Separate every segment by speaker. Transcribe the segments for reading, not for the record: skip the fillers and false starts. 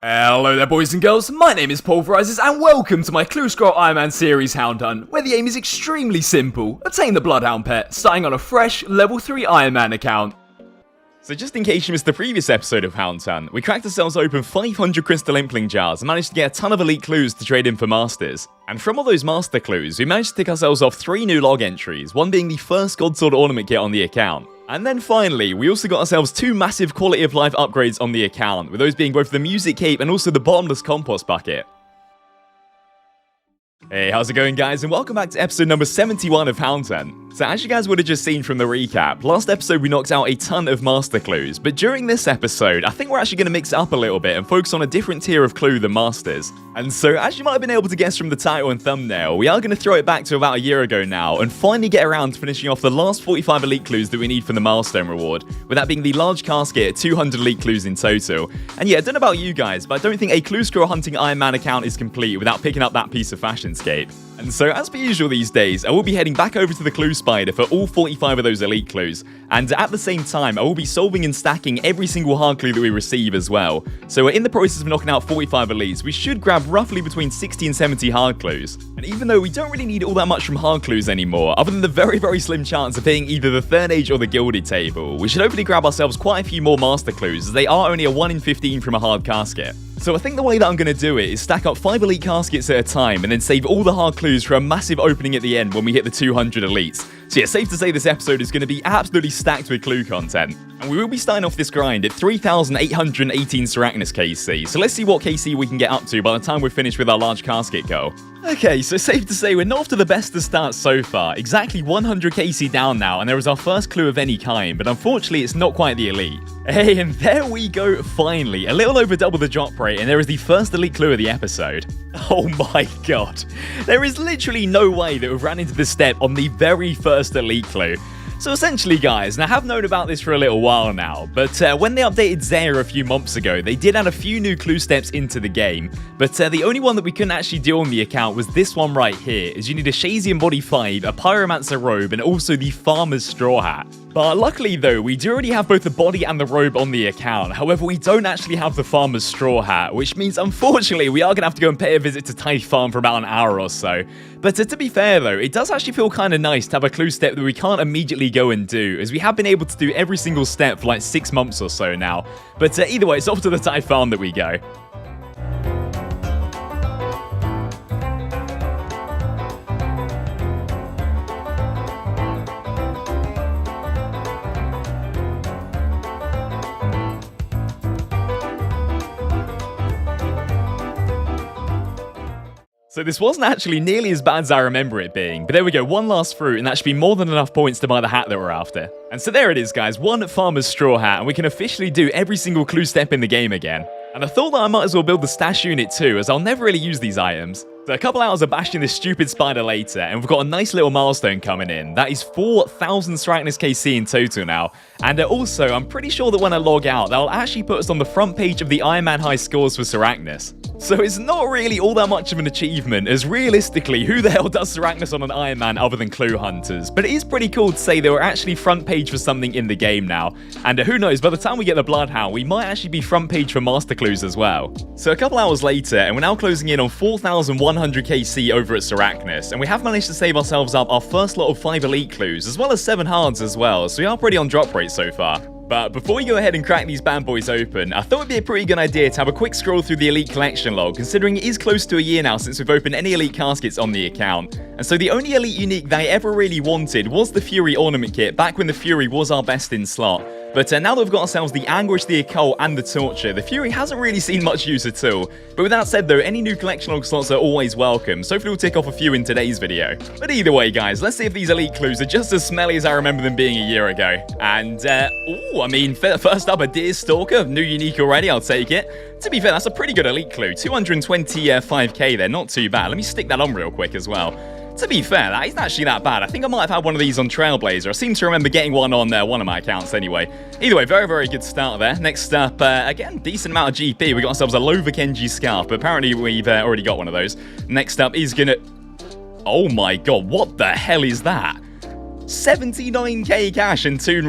Speaker 1: Hello there boys and girls, my name is Paul Verizes and welcome to my Clue Scroll Ironman series Hound Hunt, where the aim is extremely simple: obtain the bloodhound pet, starting on a fresh level 3 Ironman account.
Speaker 2: So just in case you missed the previous episode of Hound Hunt, we cracked ourselves open 500 crystal impling jars and managed to get a ton of elite clues to trade in for masters. And from all those master clues, we managed to tick ourselves off 3 new log entries, one being the first Godsword ornament kit on the account. And then finally, we also got ourselves 2 massive quality of life upgrades on the account, with those being both the music cape and also the bottomless compost bucket. Hey, how's it going guys, and welcome back to episode number 71 of Hound Hunt. So as you guys would have just seen from the recap, last episode we knocked out a ton of master clues, but during this episode, I think we're actually going to mix it up a little bit and focus on a different tier of clue than masters. And so, as you might have been able to guess from the title and thumbnail, we are going to throw it back to about a year ago now, and finally get around to finishing off the last 45 elite clues that we need for the milestone reward, with that being the large casket at 200 elite clues in total. And yeah, I don't know about you guys, but I don't think a clue scroll hunting Ironman account is complete without picking up that piece of FashionScape. And so, as per usual these days, I will be heading back over to the clue spider for all 45 of those elite clues, and at the same time, I will be solving and stacking every single hard clue that we receive as well. So we're in the process of knocking out 45 elites, we should grab roughly between 60 and 70 hard clues. And even though we don't really need all that much from hard clues anymore, other than the very slim chance of hitting either the third age or the gilded table, we should hopefully grab ourselves quite a few more master clues, as they are only a 1 in 15 from a hard casket. So I think the way that I'm going to do it is stack up 5 elite caskets at a time and then save all the hard clues for a massive opening at the end when we hit the 200 elites. So yeah, safe to say this episode is going to be absolutely stacked with clue content. And we will be starting off this grind at 3,818 Sarachnis KC, so let's see what KC we can get up to by the time we're finished with our large casket goal. Okay, so safe to say we're not off to the best of starts so far, exactly 100 KC down now, and there is our first clue of any kind, but unfortunately it's not quite the elite. Hey, and there we go finally, a little over double the drop rate, and there is the first elite clue of the episode. Oh my god, there is literally no way that we've ran into this step on the very first elite clue. So essentially guys, and I have known about this for a little while now, but when they updated Zaya a few months ago, they did add a few new clue steps into the game, but the only one that we couldn't actually do on the account was this one right here, is you need a Shazian body 5, a Pyromancer robe, and also the Farmer's straw hat. But luckily though, we do already have both the body and the robe on the account, however we don't actually have the Farmer's straw hat, which means unfortunately we are going to have to go and pay a visit to Tithe Farm for about an hour or so. But to be fair though, it does actually feel kind of nice to have a clue step that we can't immediately go and do, as we have been able to do every single step for like 6 months or so now. But either way, it's off to the Tithe Farm that we go. So this wasn't actually nearly as bad as I remember it being, but there we go, one last fruit, and that should be more than enough points to buy the hat that we're after. And so there it is guys, 1 Farmer's straw hat, and we can officially do every single clue step in the game again. And I thought that I might as well build the stash unit too, as I'll never really use these items. So a couple hours of bashing this stupid spider later, and we've got a nice little milestone coming in. That is 4,000 Sarachnis KC in total now. And also, I'm pretty sure that when I log out, that'll actually put us on the front page of the Ironman high scores for Sarachnis. So it's not really all that much of an achievement, as realistically, who the hell does Sarachnis on an Ironman other than clue hunters? But it is pretty cool to say that we're actually front page for something in the game now. And who knows, by the time we get the bloodhound, we might actually be front page for master clues as well. So a couple hours later, and we're now closing in on 4,100 KC over at Sarachnis, and we have managed to save ourselves up our first lot of 5 elite clues, as well as 7 hards as well, so we are pretty on drop rate so far. But before we go ahead and crack these bad boys open, I thought it'd be a pretty good idea to have a quick scroll through the elite collection log, considering it is close to a year now since we've opened any elite caskets on the account. And so the only elite unique that I ever really wanted was the Fury ornament kit, back when the Fury was our best in slot. But now that we've got ourselves the Anguish, the Occult, and the Torture, the Fury hasn't really seen much use at all. But with that said though, any new collection log slots are always welcome, so hopefully we'll tick off a few in today's video. But either way guys, let's see if these elite clues are just as smelly as I remember them being a year ago. And, I mean, first up, a Deer Stalker, new unique already, I'll take it. To be fair, that's a pretty good elite clue, 225k there, not too bad. Let me stick that on real quick as well. To be fair, that isn't actually that bad. I think I might have had one of these on Trailblazer. I seem to remember getting one on one of my accounts anyway. Either way, very good start there. Next up, again, decent amount of GP. We got ourselves a Lova Kenji scarf, but apparently we've already got one of those. Next up is gonna... Oh my god, what the hell is that? 79k cash and two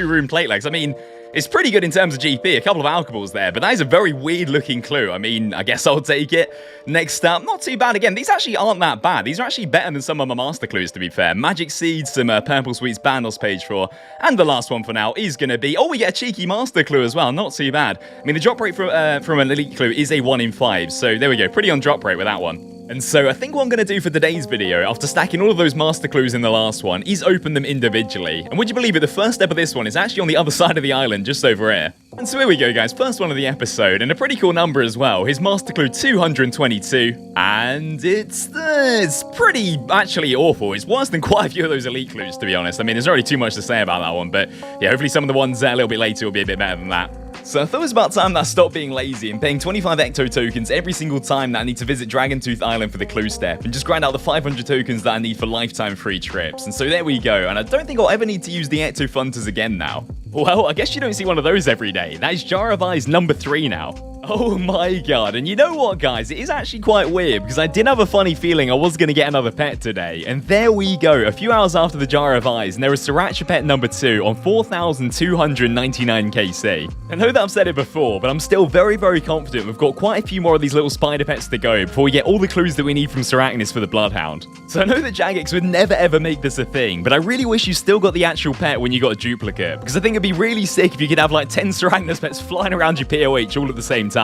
Speaker 2: rune plate legs. I mean, It's pretty good in terms of GP, a couple of alcohols there, but that is a very weird-looking clue. I mean, I guess I'll take it. Next up, not too bad again. These actually aren't that bad. These are actually better than some of my master clues, to be fair. Magic Seeds, some Purple Sweets, Bandos page 4, and the last one for now is going to be... Oh, we get a cheeky master clue as well. Not too bad. I mean, the drop rate from an elite clue is a 1 in 5, so there we go. Pretty on drop rate with that one. And so I think what I'm going to do for today's video, after stacking all of those master clues in the last one, is open them individually. And would you believe it, the first step of this one is actually on the other side of the island, just over here. And so here we go, guys, first one of the episode, and a pretty cool number as well. Here's master clue 222, and it's pretty, actually awful. It's worse than quite a few of those elite clues, to be honest. I mean, there's already too much to say about that one, but yeah, hopefully some of the ones a little bit later will be a bit better than that. So I thought it was about time that I stopped being lazy and paying 25 Ecto tokens every single time that I need to visit Dragontooth Island for the clue step, and just grind out the 500 tokens that I need for lifetime free trips. And so there we go, and I don't think I'll ever need to use the Ecto Funters again now. Well, I guess you don't see one of those every day. That is Jar of Eyes number 3 now. Oh my god, and you know what, guys? It is actually quite weird, because I did have a funny feeling I was going to get another pet today. And there we go, a few hours after the Jar of Eyes, and there is Sriracha pet number 2 on 4,299 KC. I know that I've said it before, but I'm still very, very confident we've got quite a few more of these little spider pets to go before we get all the clues that we need from Sriracha for the Bloodhound. So I know that Jagex would never ever make this a thing, but I really wish you still got the actual pet when you got a duplicate, because I think it'd be really sick if you could have like 10 Sriracha pets flying around your POH all at the same time.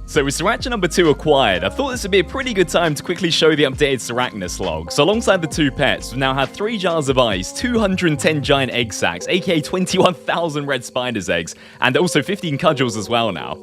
Speaker 2: So with Sriracha number 2 acquired, I thought this would be a pretty good time to quickly show the updated Sriracha log. So alongside the 2 pets, we've now had 3 jars of ice, 210 giant egg sacs, aka 21,000 red spider's eggs, and also 15 cudgels as well now.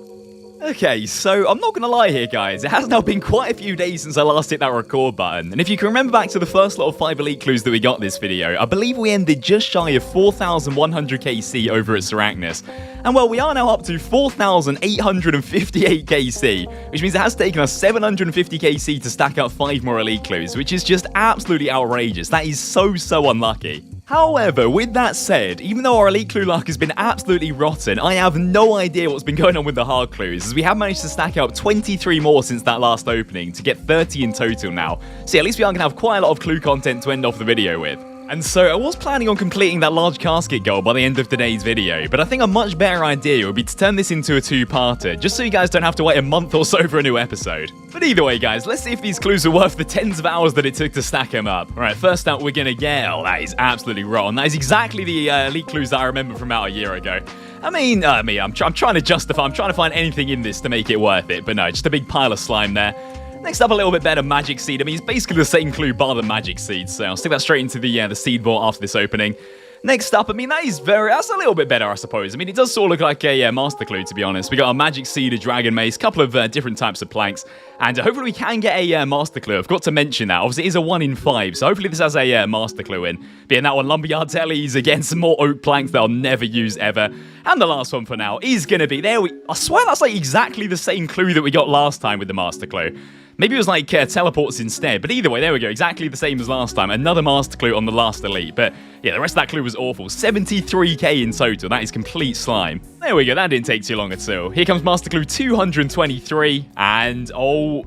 Speaker 2: Okay, so I'm not gonna lie here, guys. It has now been quite a few days since I last hit that record button, and if you can remember back to the first lot of 5 elite clues that we got this video, I believe we ended just shy of 4,100 KC over at Sriracha. And well, we are now up to 4,858 KC, which means it has taken us 750 KC to stack up 5 more elite clues, which is just absolutely outrageous. That is so unlucky. However, with that said, even though our elite clue luck has been absolutely rotten, I have no idea what's been going on with the hard clues, as we have managed to stack up 23 more since that last opening to get 30 in total now. So yeah, at least we are going to have quite a lot of clue content to end off the video with. And so I was planning on completing that large casket goal by the end of today's video, but I think a much better idea would be to turn this into a 2-parter, just so you guys don't have to wait a month or so for a new episode. But either way, guys, let's see if these clues are worth the tens of hours that it took to stack them up. Alright, first up we're gonna get... Oh, that is absolutely rotten. That is exactly the elite clues that I remember from about a year ago. I'm trying to justify, I'm trying to find anything in this to make it worth it, but no, just a big pile of slime there. Next up, a little bit better Magic Seed. I mean, it's basically the same clue bar the Magic Seed, so I'll stick that straight into the seed vault after this opening. Next up, I mean, that's a little bit better, I suppose. I mean, it does sort of look like a master clue, to be honest. We got a Magic Seed, a Dragon Mace, a couple of different types of planks, and hopefully we can get a master clue. I've got to mention that. Obviously, it is a 1 in 5, so hopefully this has a master clue in. Being that one, Lumberyard Tellies, again, some more oak planks that I'll never use ever. And the last one for now is going to be I swear that's like exactly the same clue that we got last time with the master clue. Maybe it was like teleports instead, but either way, there we go, exactly the same as last time. Another master clue on the last elite, but yeah, the rest of that clue was awful. 73k in total, that is complete slime. There we go, that didn't take too long at all. Here comes master clue 223, and oh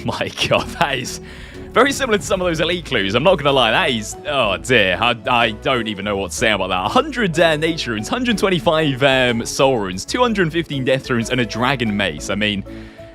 Speaker 2: my god, that is very similar to some of those elite clues. I'm not gonna lie, that is, oh dear, I don't even know what to say about that. 100 nature runes, 125 soul runes, 215 death runes, and a dragon mace. I mean,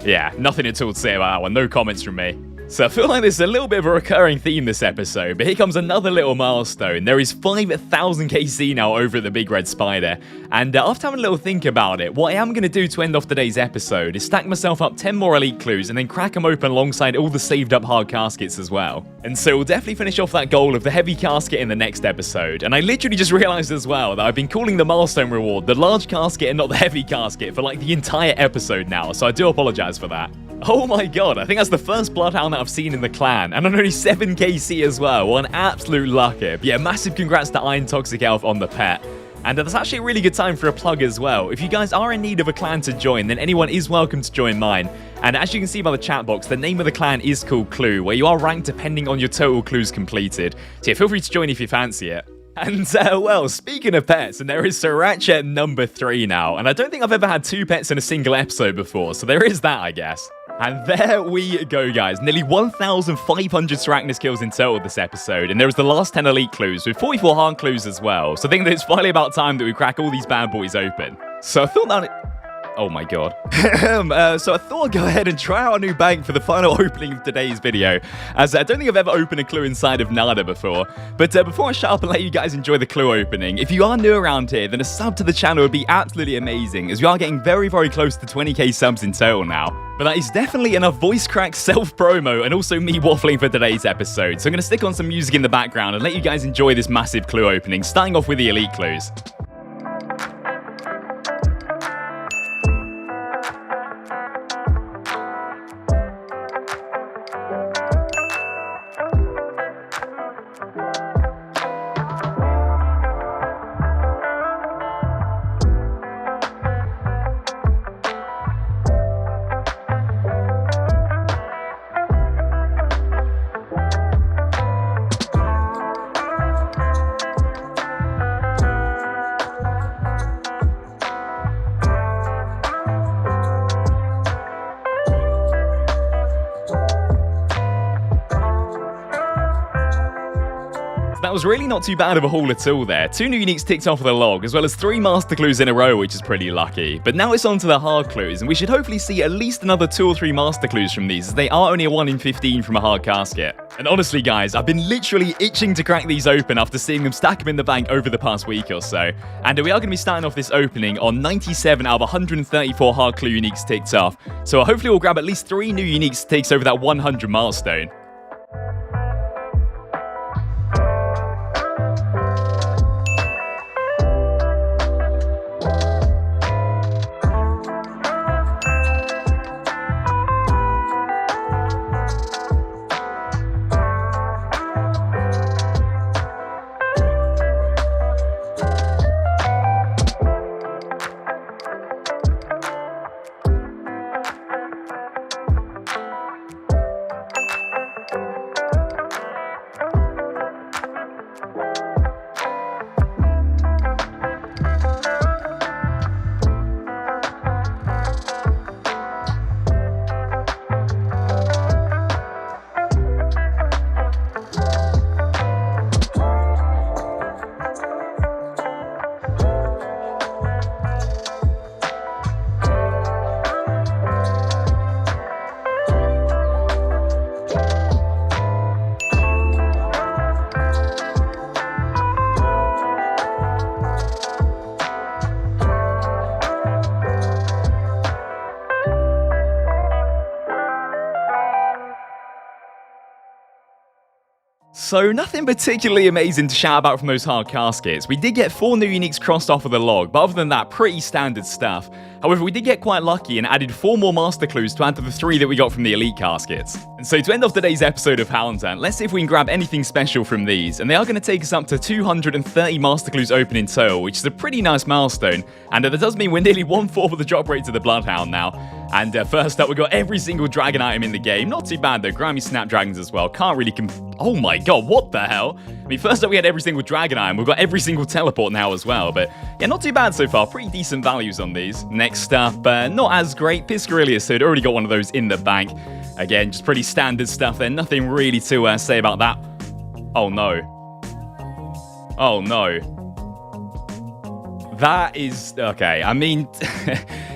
Speaker 2: yeah, nothing at all to say about that one. No comments from me. So I feel like there's a little bit of a recurring theme this episode, but here comes another little milestone. There is 5,000 KC now over at the Big Red Spider, and after having a little think about it, what I am going to do to end off today's episode is stack myself up 10 more elite clues and then crack them open alongside all the saved up hard caskets as well. And so we'll definitely finish off that goal of the heavy casket in the next episode, and I literally just realized as well that I've been calling the milestone reward the large casket and not the heavy casket for like the entire episode now, so I do apologize for that. Oh my god, I think that's the first Bloodhound that I've seen in the clan, and on only 7 KC as well. What an absolute lucker. But yeah, massive congrats to Iron Toxic Elf on the pet. And that's actually a really good time for a plug as well. If you guys are in need of a clan to join, then anyone is welcome to join mine. And as you can see by the chat box, the name of the clan is called Clue, where you are ranked depending on your total clues completed. So yeah, feel free to join if you fancy it. And, well, speaking of pets, and there is Sriracha number 3 now, and I don't think I've ever had 2 pets in a single episode before, so there is that, I guess. And there we go, guys. Nearly 1,500 Sarachnis kills in total this episode, and there was the last 10 elite clues with 44 hard clues as well. So I think that it's finally about time that we crack all these bad boys open. So I thought that... Oh my god. So I thought I'd go ahead and try out a new bank for the final opening of today's video, as I don't think I've ever opened a clue inside of Nada before. But before I shut up and let you guys enjoy the clue opening, if you are new around here, then a sub to the channel would be absolutely amazing, as we are getting very, very close to 20k subs in total now. But that is definitely enough voice crack, self-promo, and also me waffling for today's episode. So I'm going to stick on some music in the background and let you guys enjoy this massive clue opening, starting off with the elite clues. That was really not too bad of a haul at all there. 2 new uniques ticked off of the log, as well as 3 master clues in a row, which is pretty lucky. But now it's on to the hard clues, and we should hopefully see at least another 2 or 3 master clues from these, as they are only a 1 in 15 from a hard casket. And honestly, guys, I've been literally itching to crack these open after seeing them stack them in the bank over the past week or so. And we are going to be starting off this opening on 97 out of 134 hard clue uniques ticked off. So hopefully we'll grab at least 3 new uniques takes over that 100 milestone. So nothing particularly amazing to shout about from those hard caskets. We did get 4 new uniques crossed off of the log, but other than that, pretty standard stuff. However, we did get quite lucky and added 4 more master clues to add to the 3 that we got from the elite caskets. And so to end off today's episode of Hound Hunt, let's see if we can grab anything special from these. And they are going to take us up to 230 master clues open in total, which is a pretty nice milestone. And that does mean we're nearly 1/4 of the drop rate to the bloodhound now. And first up, we got every single dragon item in the game. Not too bad though, Grammy Snapdragons as well. Can't really oh my god, what the hell? I mean, first up we had every single dragon item. We've got every single teleport now as well. But yeah, not too bad so far. Pretty decent values on these. Next up, not as great. Piscarillius, so already got one of those in the bank. Again, just pretty standard stuff there. Nothing really to say about that. Oh no. Oh no. That is... okay, I mean,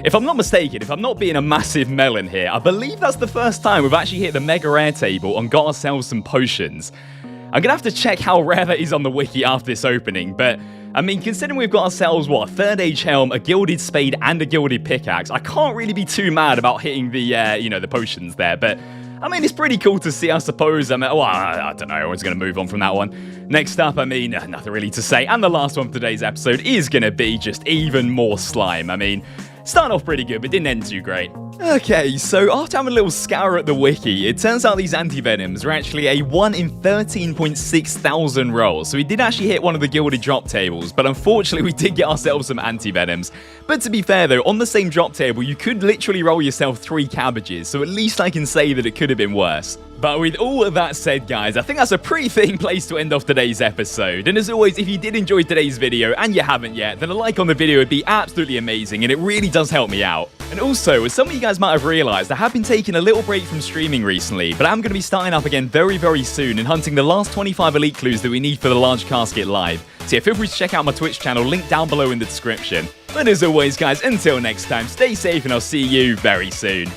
Speaker 2: if I'm not mistaken, if I'm not being a massive melon here, I believe that's the first time we've actually hit the mega rare table and got ourselves some potions. I'm going to have to check how rare that is on the wiki after this opening, but, I mean, considering we've got ourselves, what, a 3rd age helm, a gilded spade, and a gilded pickaxe, I can't really be too mad about hitting the, you know, the potions there, but... I mean, it's pretty cool to see, I suppose. I mean, well, I don't know. I was going to move on from that one. Next up, I mean, nothing really to say. And the last one for today's episode is going to be just even more slime. I mean, starting off pretty good, but didn't end too great. Okay, so after having a little scour at the wiki, it turns out these anti-venoms are actually a 1 in 13.6 thousand roll. So we did actually hit one of the gilded drop tables, but unfortunately we did get ourselves some anti-venoms. But to be fair though, on the same drop table, you could literally roll yourself 3 cabbages, so at least I can say that it could have been worse. But with all of that said, guys, I think that's a pretty fitting place to end off today's episode. And as always, if you did enjoy today's video, and you haven't yet, then a like on the video would be absolutely amazing, and it really does help me out. And also, as some of you guys might have realized, I have been taking a little break from streaming recently, but I'm going to be starting up again very, very soon and hunting the last 25 elite clues that we need for the large casket live. So yeah, feel free to check out my Twitch channel, link down below in the description. But as always, guys, until next time, stay safe and I'll see you very soon.